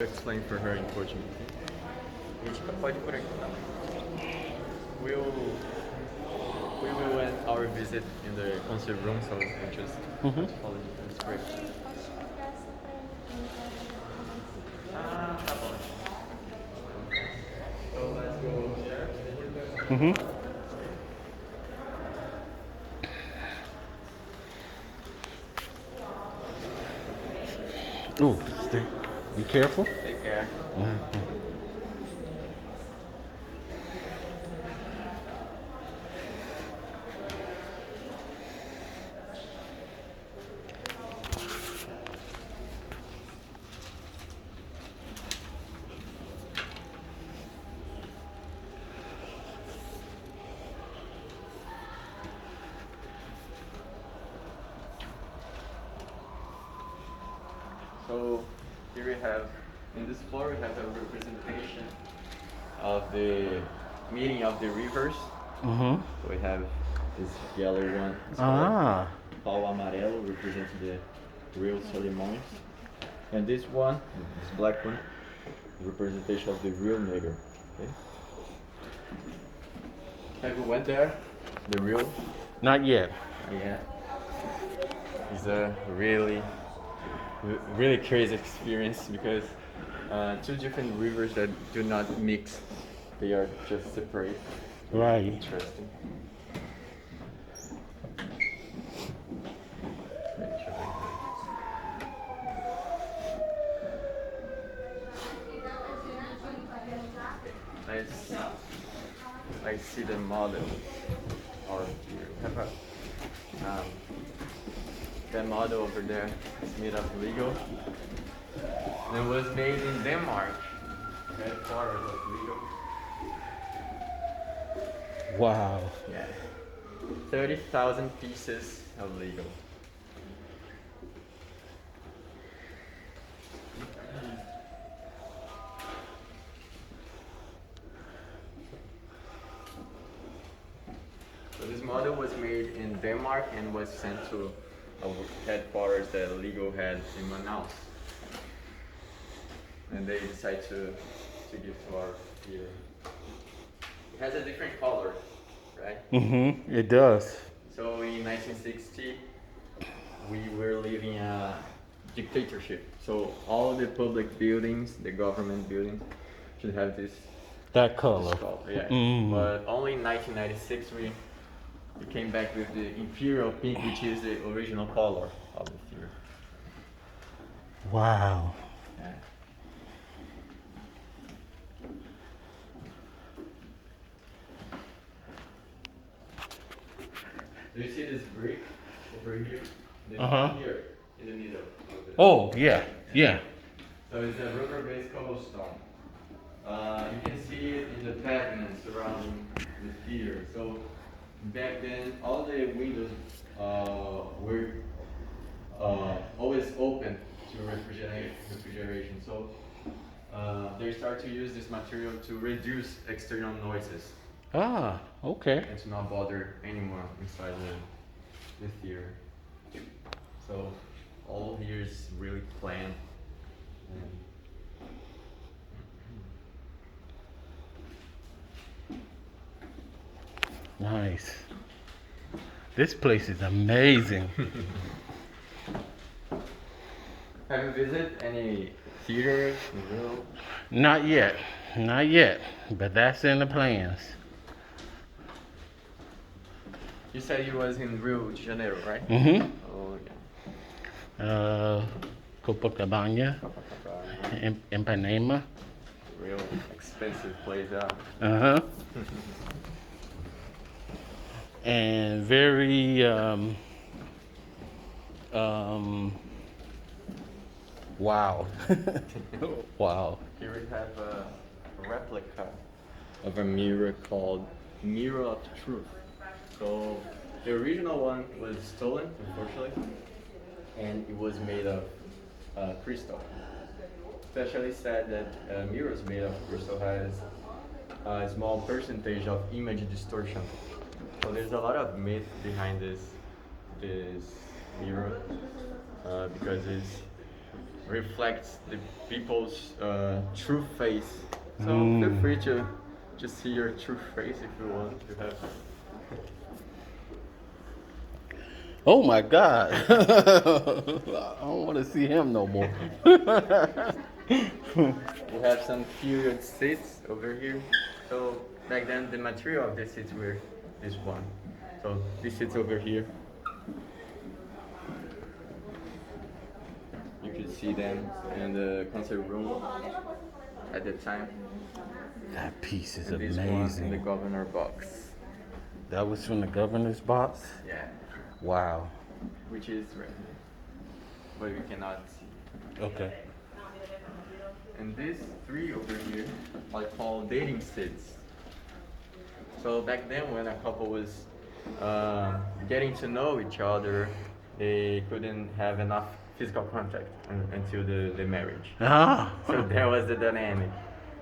Explain for her in Portuguese. A gente pode ir por aqui também. We'll we will end our visit in the concert room, so we just follow the script. Ah, tá bom. So let's go there. Ooh, be careful. Take care. So here we have, in this floor, we have a representation of the meeting of the rivers. So we have this yellow one. It's called Pau Amarelo, representing the Rio Solimões. And this one, this black one, is representation of the Rio Negro. Okay? Have you went there? The Rio? Not yet. Yeah. It's a really crazy experience because two different rivers that do not mix, they are just separate. Right. Interesting. I see the model, or here we have a, that model over there is made of Lego. And it was made in Denmark. Headquarters of Lego. Wow. Yeah. 30,000 pieces of Lego. So this model was made in Denmark and was sent to a headquarters that Lego had in Manaus. And they decided to give to our theater. It has a different color, right? It does. So in 1960, we were living a dictatorship. So all the public buildings, the government buildings, should have this That color. color. Yeah. But only in 1996 we came back with the imperial pink, which is the original color of the theater. Wow. Yeah. Do you see this brick over here? Here, in the middle. Oh, yeah. Yeah. So it's a rubber-based cobblestone. You can see it in the pavement surrounding the theater. So back then, all the windows were always open to refrigeration. So they start to use this material to reduce external noises Ah, okay. and to not bother anyone inside the theater. So all here is really planned. Nice. This place is amazing. Have you visited any theaters in Rio? Not yet. Not yet. But that's in the plans. You said you was in Rio de Janeiro, right? Oh yeah. Copacabana, Ipanema. Real expensive place out. And very wow. Wow. Here we have a replica of a mirror called Mirror of Truth. So the original one was stolen, unfortunately, and it was made of crystal. Especially said that mirrors made of crystal has a small percentage of image distortion. So there's a lot of myth behind this mirror because it's reflects the people's true face. So feel free to just see your true face if you want to have. Oh my God. I don't want to see him no more. We have some period seats over here. So back then the material of the seats were this one. So this seats over here. You could see them in the concert room at the time. That piece is And this one in the amazing. governor box. That was from the governor's box? Yeah. Wow. Which is right here. But we cannot see. Okay. And these three over here are called dating seats. So back then, when a couple was getting to know each other, they couldn't have enough physical contact until the marriage. Ah. So that was the dynamic.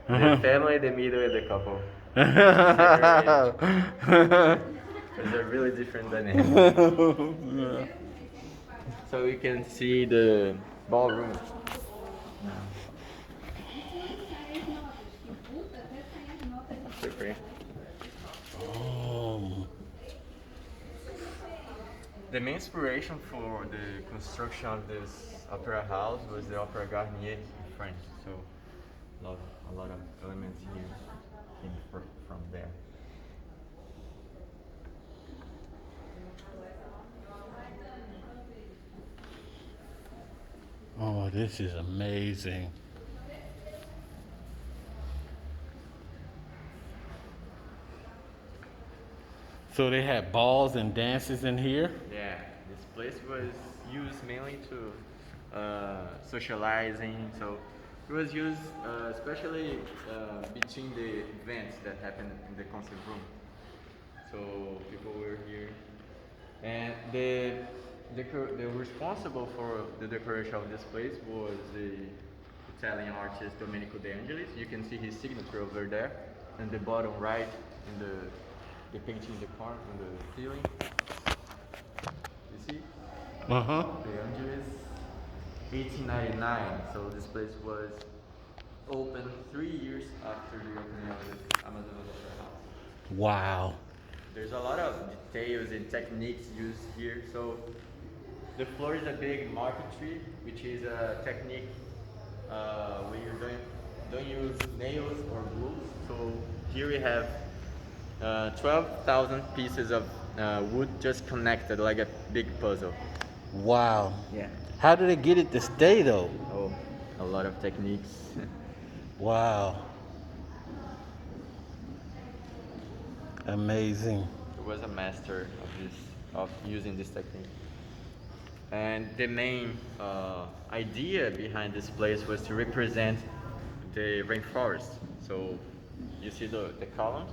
The family, the middle, and the couple. It's a really different dynamic. So we can see the ballroom. Super. Oh. The main inspiration for the construction of this opera house was the Opera Garnier in France. So a lot of elements here came from there. Oh, this is amazing. So they had balls and dances in here? Yeah, this place was used mainly to socializing. So it was used especially between the events that happened in the concert room. So people were here, and the responsible for the decoration of this place was the Italian artist Domenico De Angelis. You can see his signature over there, in the bottom right, in the painting in the corner on the ceiling. You see? Uh-huh. De Angelis, 1899. So this place was opened 3 years after the opening of the Amazon Opera House. Wow. There's a lot of details and techniques used here. So the floor is a big marquetry, which is a technique where you don't use nails or glues. So here we have 12,000 pieces of wood just connected like a big puzzle. Wow. Yeah. How did they get it to stay though? Oh, a lot of techniques. Wow. Amazing. He was a master of using this technique. And the main idea behind this place was to represent the rainforest. So you see the columns?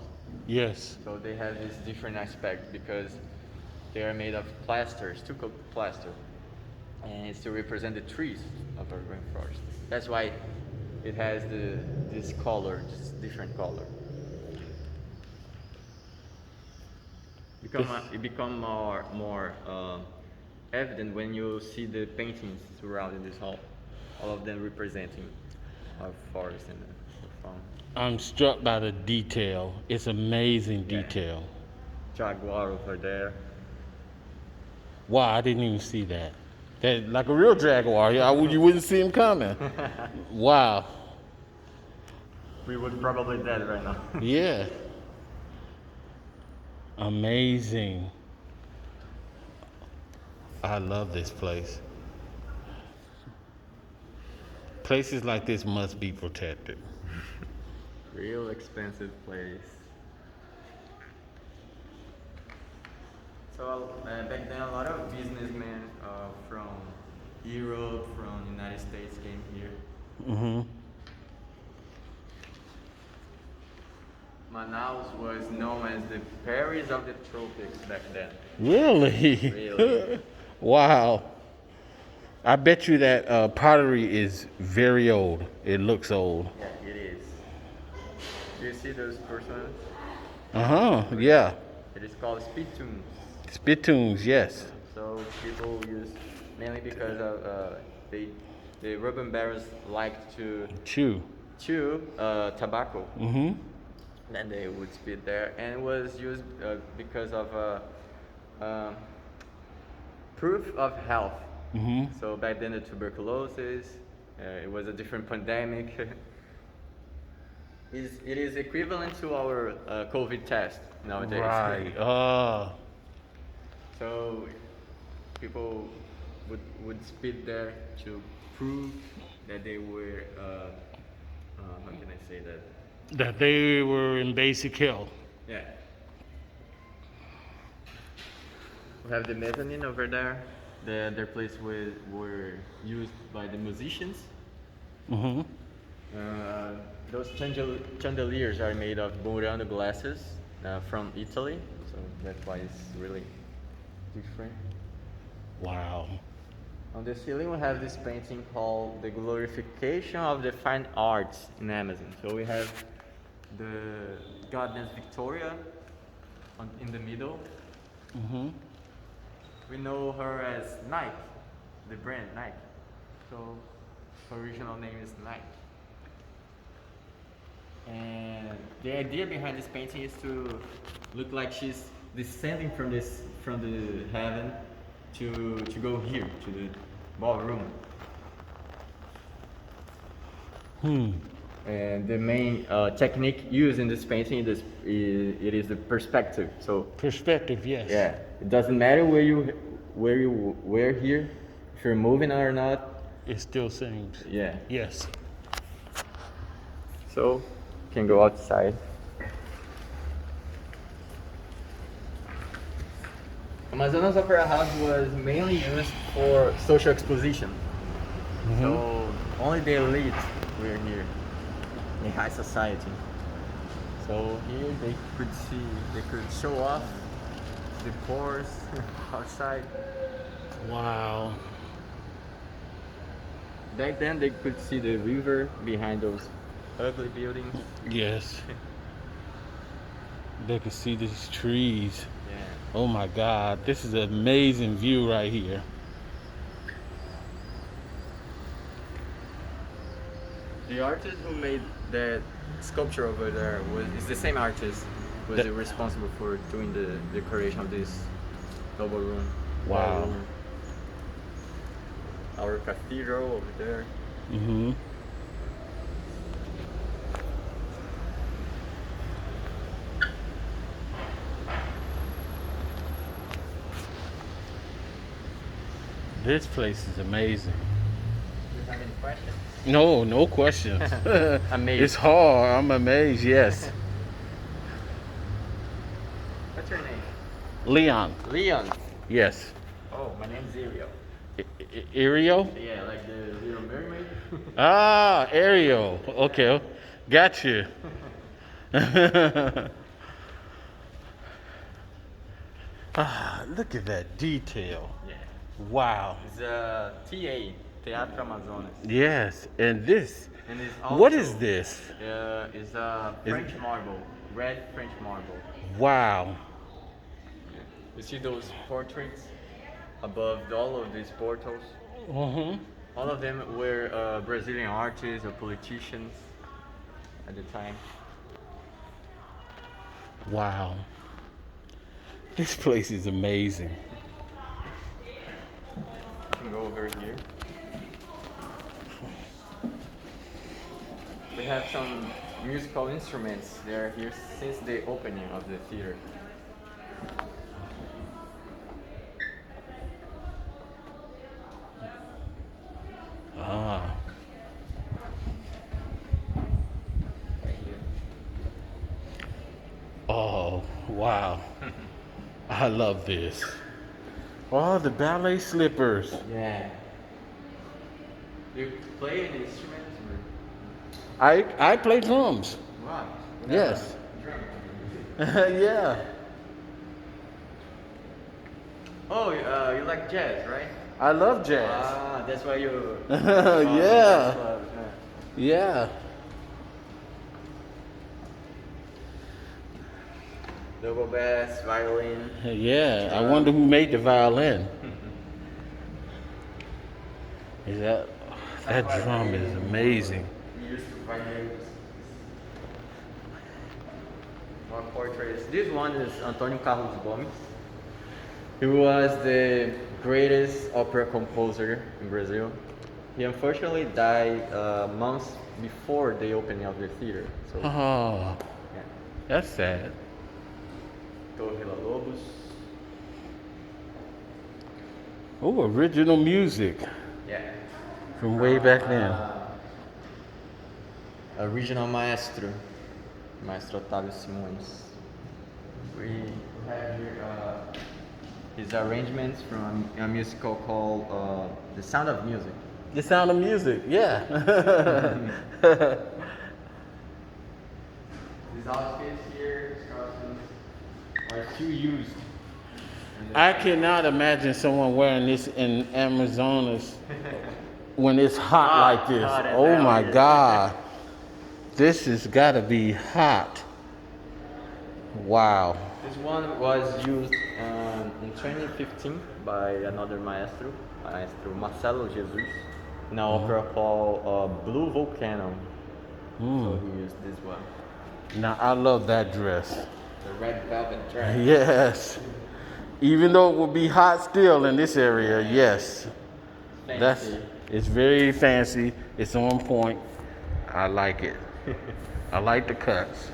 Yes. So they have this different aspect because they are made of plaster, stucco plaster. And it's to represent the trees of a rainforest. That's why it has this color, this different color. It become more evident when you see the paintings surrounding this hall, all of them representing our forest and the fauna. I'm struck by the detail. It's amazing detail. Jaguar over there. Wow, I didn't even see that. That like a real jaguar. You wouldn't see him coming. Wow. We would probably dead right now. Yeah. Amazing. I love this place. Places like this must be protected. Real expensive place. So back then, a lot of businessmen from Europe, from United States came here. Mm-hmm. Manaus was known as the Paris of the tropics back then. Really? Really. Wow. I bet you that pottery is very old. It looks old. Yeah, it is. Do you see those persons? Uh-huh, yeah. It is called spittoons. Spittoons, yes. So people use mainly because of they the urban barons liked to Chew. chew tobacco. Mm-hmm. Then they would spit there, and it was used because of proof of health. Mm-hmm. So back then, the tuberculosis, it was a different pandemic. It is equivalent to our COVID test nowadays. Right. So people would spit there to prove that they were, how can I say that? That they were in basic health. Yeah. We have the mezzanine over there. Their place were used by the musicians. Mm-hmm. Those chandeliers are made of Murano glasses from Italy, so that's why it's really different. Wow. On the ceiling, we have this painting called "The Glorification of the Fine Arts in Amazon." So we have the goddess Victoria in the middle. Mm-hmm. We know her as Nike, the brand Nike. So her original name is Nike. And the idea behind this painting is to look like she's descending from the heaven to go here to the ballroom. And the main technique used in this painting is the perspective. So Perspective, yes. yeah, it doesn't matter where you were here, if you're moving or not. It still seems. Yeah. Yes. So you can go outside. Amazonas Opera House was mainly used for social exposition. So only the elite were here, the high society. So here they could show off the pores outside. Wow. Back then they could see the river behind those ugly buildings. Yes. They could see these trees. Yeah. Oh my God, this is an amazing view right here. The artist who made that sculpture over there is the same artist who was responsible for doing the decoration of this double room. Wow. Ballroom. Our cathedral over there. Mm-hmm. This place is amazing. Do you have any questions? No, no questions. Amazed. It's hard. I'm amazed. Yes. What's your name? Leon. Leon. Yes. Oh, my name's Ariel. Ariel? Yeah, like the Little Mermaid. Ah, Ariel. Okay. Got you. Ah, look at that detail. Yeah. Wow. It's TA, Teatro Amazonas. Yes. And this. And it's also, What is this? It's French marble, red French marble. Wow. You see those portraits above all of these portals? Mm-hmm. All of them were Brazilian artists or politicians at the time. Wow. This place is amazing. You can go over here. We have some musical instruments. They are here since the opening of the theater. Ah. Right here. Oh, wow. I love this. Oh, the ballet slippers. Yeah. Do you play any instruments? I play drums. Wow. Yes. Drum. Yeah. Oh, you like jazz, right? I love jazz. Ah, that's why you. Yeah. Yeah. Double bass, violin. Yeah. I wonder who made the violin. Is that That drum is amazing. We used to find more portraits. This one is Antônio Carlos Gomes. He was the greatest opera composer in Brazil. He unfortunately died months before the opening of the theater. So, Oh, yeah. that's sad. Torre Lobos. Oh, original music Yeah. from way back then. Original Maestro. Maestro Otávio Simões. We have here his arrangements from a musical called The Sound of Music. The Sound of Music, yeah. These outfits here, these costumes, are still used. I cannot imagine someone wearing this in Amazonas when it's hot like this. hot as Oh hell my here. God. This has got to be hot. Wow. This one was used in 2015 by another maestro, Maestro Marcelo Jesus, in an opera called Blue Volcano. So he used this one. Now, I love that dress. The red velvet dress. Yes. Even though it will be hot still in this area, yes. Fancy. It's very fancy. It's on point. I like it. I like the cuts.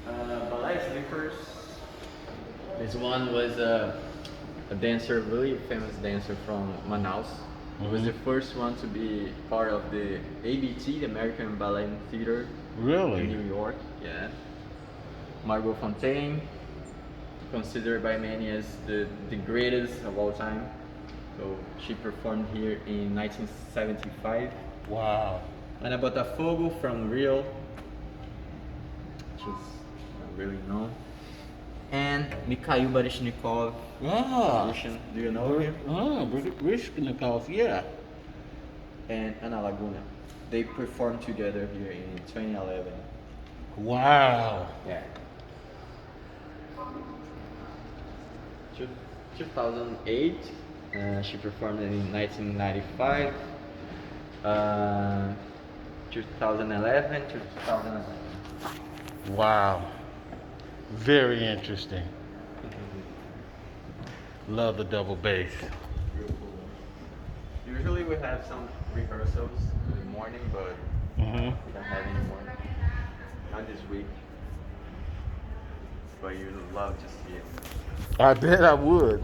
Ballet slippers. This one was a dancer, really famous dancer from Manaus. It was the first one to be part of the ABT, the American Ballet Theater in Really? New York. Yeah. Margot Fontaine, considered by many as the greatest of all time. So she performed here in 1975. Wow. Ana Botafogo from Rio, which is not really known. And Mikhail Baryshnikov, Ah. Russian. Do you know him? Rishnikov, yeah. And Ana Laguna. They performed together here in 2011. Wow. Yeah. 2008, she performed in 1995, 2011, 2011. Wow. Very interesting. Love the double bass. Usually we have some rehearsals in the morning, but Mm-hmm. we don't have any more. Not this week. But you'd love to see it. I bet I would.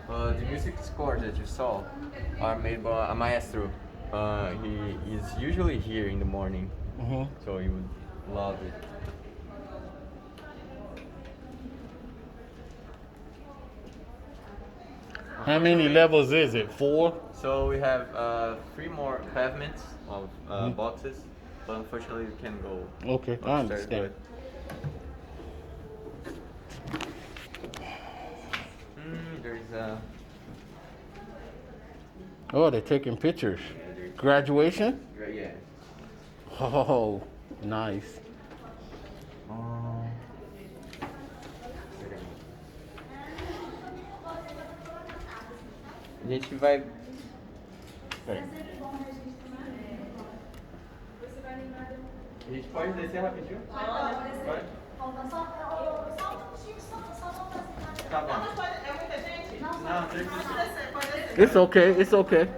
The music scores that you saw are made by a maestro. He is usually here in the morning, Mm-hmm. so you would love it. How many levels is it? 4? So we have 3 more pavements of boxes, but unfortunately we can't go Okay, I upstairs, understand. There's a Oh, they're taking pictures. Graduation? yeah. Oh, nice. A gente vai. Peraí. A gente pode descer rapidinho? Vai. Tá bom. É muita gente? Não, deixa eu Pode descer, pode descer. It's okay, it's okay.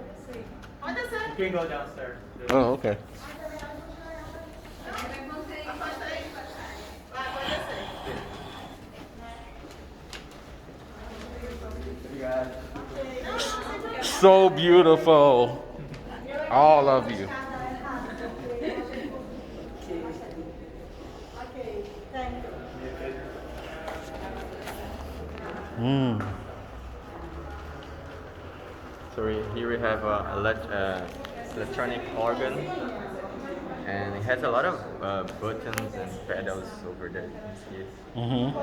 Pode descer. You can go downstairs. Oh, okay. Afasta aí. Vai, pode descer. Obrigado. So beautiful. All of you. Ok, thank you. So here we have a electronic organ, and it has a lot of buttons and pedals over there. You can see it. Mm-hmm.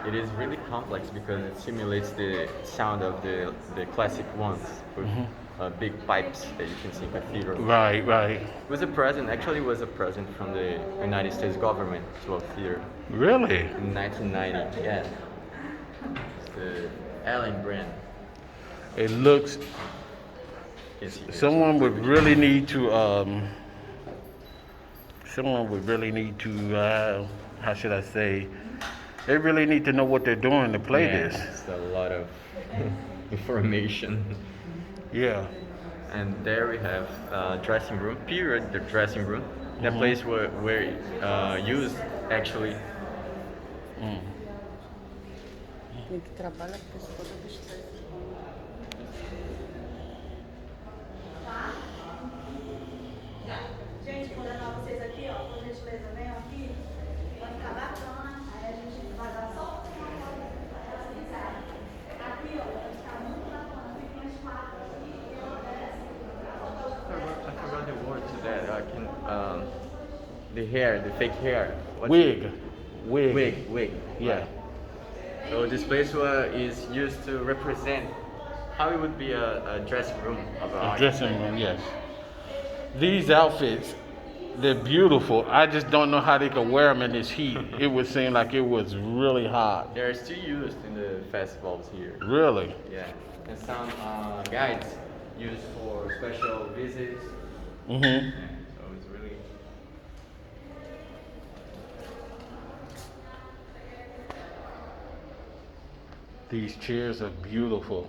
It is really complex because it simulates the sound of the classic ones with big pipes that you can see in cathedral. Right, right. It was a present, actually it was a present from the United States government to a theater Really? in 1990. Yeah, it's the Allen brand. It looks. Yes, he is. Someone would really need to. Someone would really need to. How should I say? They really need to know what they're doing to play Yeah, this. it's a lot of information. Yeah. And there we have dressing room, period, the dressing room. The place where used actually. Ele que trabalha com isso toda vez. Gente, vou levar vocês aqui, ó. Por gentileza, venham aqui. Vai ficar bacana. Aí a gente vai dar só uma foto. Aqui, ó, vai ficar muito bacana. Fica mais quatro aqui e ela desce. I forgot the word to that. I can. The hair, the fake hair. What's Wig. it? Wig. Wig. Yeah. So this place is used to represent how it would be a dressing room of A dressing room, yes. These outfits, they're beautiful. I just don't know how they could wear them in this heat. It would seem like it was really hot. They're still used in the festivals here. Really? Yeah, and some guides used for special visits. Mm-hmm. So it's really. These chairs are beautiful.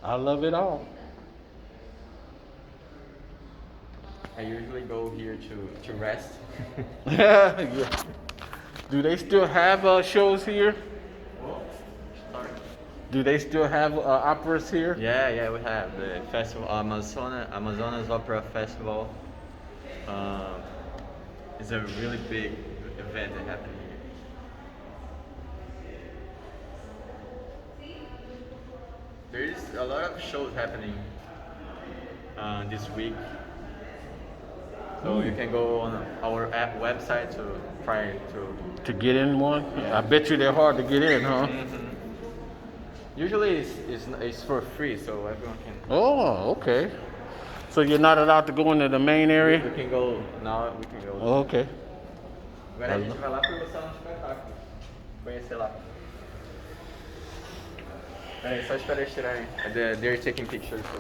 I love it all. I usually go here to rest. Yeah. Do they still have shows here? Sorry. Do they still have operas here? Yeah, we have the festival, Amazonas Opera Festival. It's a really big event that happened here. There is a lot of shows happening this week. So you can go on our app website to try to. To get in one? I bet you they're hard to get in, huh? Usually it's for free, so everyone can. Oh, okay. So you're not allowed to go into the main area? We can go now. We can go. Oh, okay. Agora a gente vai lá para o salão de espetáculo. Conhecer lá. Peraí, só espera eles tirarem. They're taking pictures, so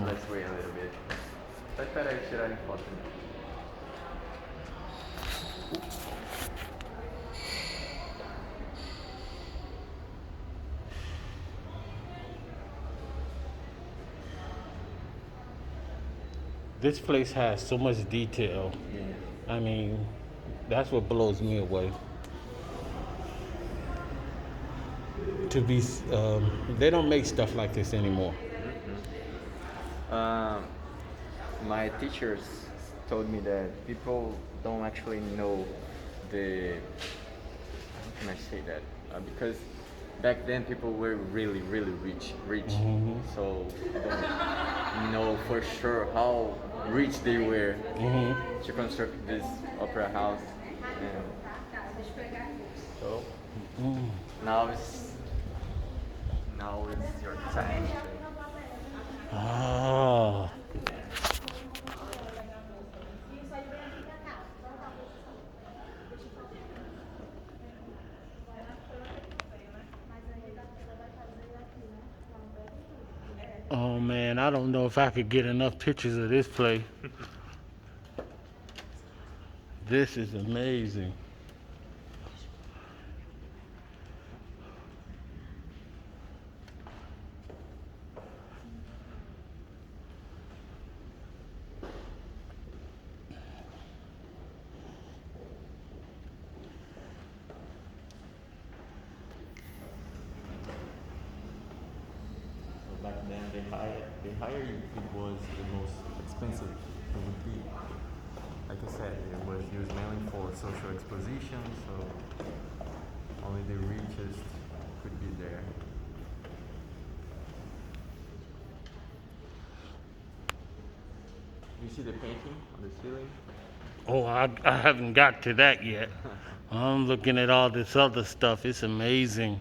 let's wait a little bit. Só espera eles tirarem foto. This place has so much detail. I mean, that's what blows me away. To be, they don't make stuff like this anymore. My teachers told me that people don't actually know how can I say that? Because back then people were really rich. So they don't know for sure how rich they were to construct this opera house. And so now it's your time. Ah. Oh man, I don't know if I could get enough pictures of this place. This is amazing. Back then the higher it was, the most expensive it would be. Like I said, it was used mainly for social exposition, so only the richest could be there. You see the painting on the ceiling? Oh, I haven't got to that yet. I'm looking at all this other stuff. It's amazing.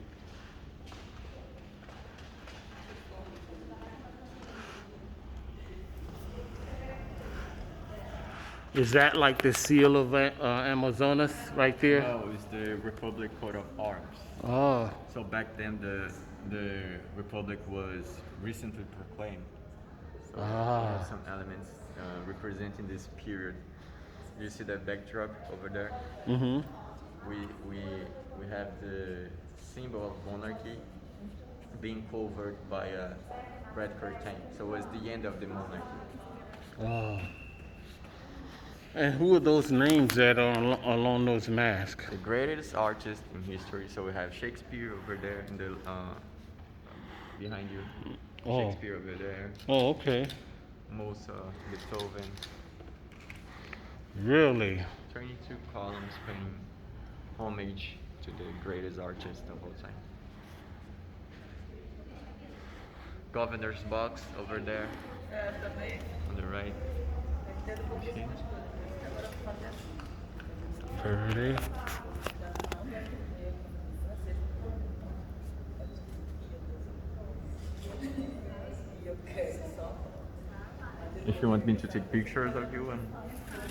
Is that like the seal of Amazonas right there? No, it's the Republic coat of arms. Oh, So back then the Republic was recently proclaimed. So we have some elements representing this period. You see that backdrop over there? mm-hmm. We have the symbol of monarchy being covered by a red curtain. So it was the end of the monarchy. Oh. And who are those names that are along those masks? The greatest artist in history. So we have Shakespeare over there in the behind you. Oh. Shakespeare over there. Oh, okay. Mozart, Beethoven. Really? 22 columns paying homage to the greatest artist of all time. Governor's box over there on the right. Okay. Pretty. If you want me to take pictures of you,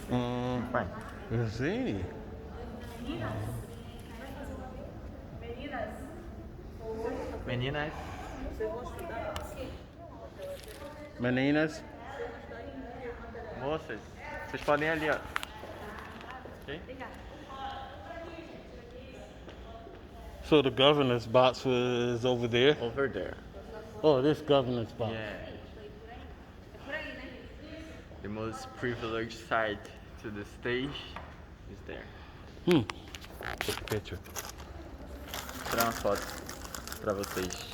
fine. Let's see. Meninas, Meninas? moças, vocês podem ir ali, ó. Ok? So the governor's box was over there? Over there. Oh, this governor's box. Yeah. The most privileged side to the stage is there. Take a picture. Tirar umas fotos pra vocês.